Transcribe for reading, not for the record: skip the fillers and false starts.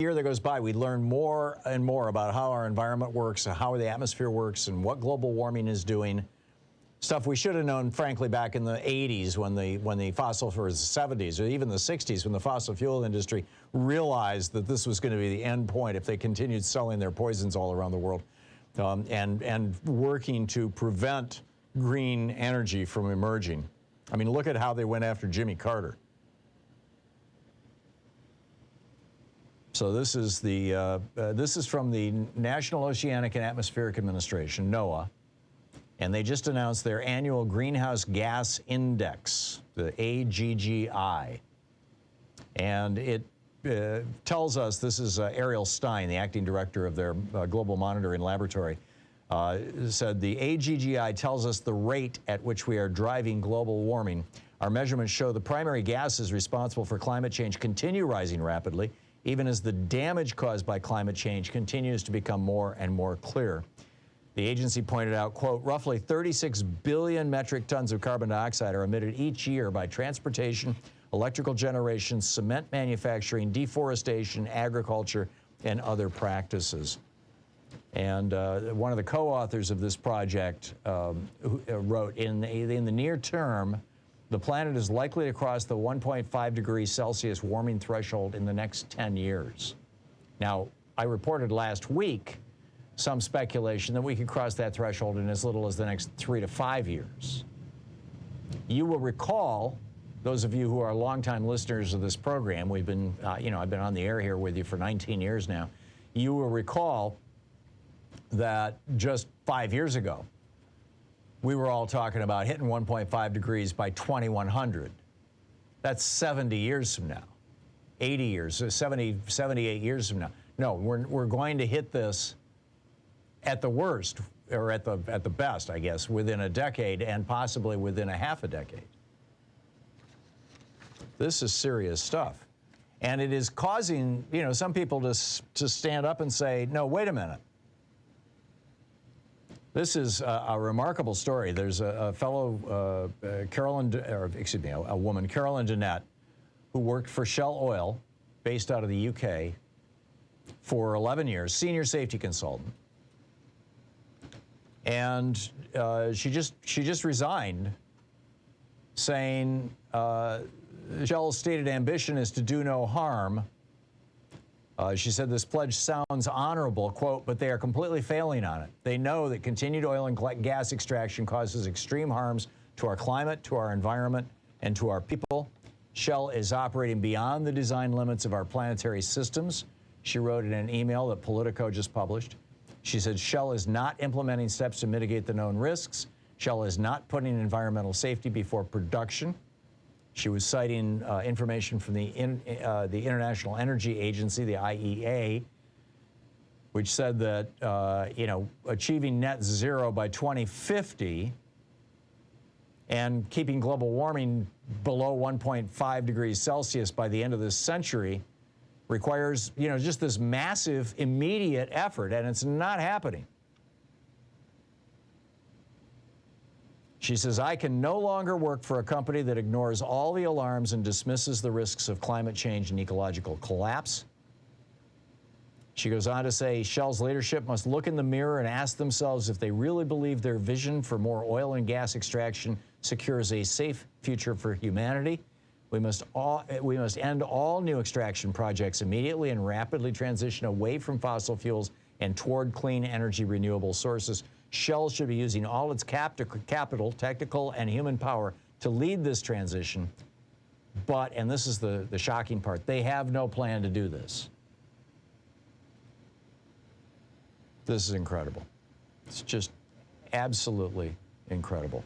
year that goes by, we learn more and more about how our environment works, how the atmosphere works, and what global warming is doing. Stuff we should have known, frankly, back in the 80s when the fossil, or the 70s, or even the 60s, when the fossil fuel industry realized that this was going to be the end point if they continued selling their poisons all around the world, and working to prevent green energy from emerging. I mean, look at how they went after Jimmy Carter. So this is from the National Oceanic and Atmospheric Administration, NOAA. And they just announced their annual Greenhouse Gas Index, the AGGI. And it tells us, this is Ariel Stein, the acting director of their global monitoring laboratory, said the AGGI tells us the rate at which we are driving global warming. Our measurements show the primary gases responsible for climate change continue rising rapidly, even as the damage caused by climate change continues to become more and more clear. The agency pointed out, quote, roughly 36 billion metric tons of carbon dioxide are emitted each year by transportation, electrical generation, cement manufacturing, deforestation, agriculture, and other practices. And one of the co-authors of this project wrote, in the near term, the planet is likely to cross the 1.5 degrees Celsius warming threshold in the next 10 years. Now, I reported last week some speculation that we could cross that threshold in as little as the next 3 to 5 years. You will recall, those of you who are longtime listeners of this program, we've been, I've been on the air here with you for 19 years now. You will recall that just 5 years ago, we were all talking about hitting 1.5 degrees by 2100. That's 70 years from now, 80 years, 70, 78 years from now. No, we're going to hit this at the worst, or at the best, I guess, within a decade, and possibly within a half a decade. This is serious stuff. And it is causing, some people to stand up and say, no, wait a minute. This is a remarkable story. There's a fellow, a woman, Carolyn Dennett, who worked for Shell Oil, based out of the UK, for 11 years, senior safety consultant. And she just resigned, saying Shell's stated ambition is to do no harm. She said this pledge sounds honorable, quote, but they are completely failing on it. They know that continued oil and gas extraction causes extreme harms to our climate, to our environment, and to our people. Shell is operating beyond the design limits of our planetary systems, she wrote in an email that Politico just published. She said Shell is not implementing steps to mitigate the known risks. Shell is not putting environmental safety before production. She was citing information from the International Energy Agency, the IEA, which said that, achieving net zero by 2050 and keeping global warming below 1.5 degrees Celsius by the end of this century requires, just this massive, immediate effort, and it's not happening. She says, I can no longer work for a company that ignores all the alarms and dismisses the risks of climate change and ecological collapse. She goes on to say, Shell's leadership must look in the mirror and ask themselves if they really believe their vision for more oil and gas extraction secures a safe future for humanity. We must end all new extraction projects immediately and rapidly transition away from fossil fuels and toward clean energy renewable sources. Shell should be using all its capital, technical, and human power to lead this transition. But, and this is the shocking part, they have no plan to do this. This is incredible. It's just absolutely incredible.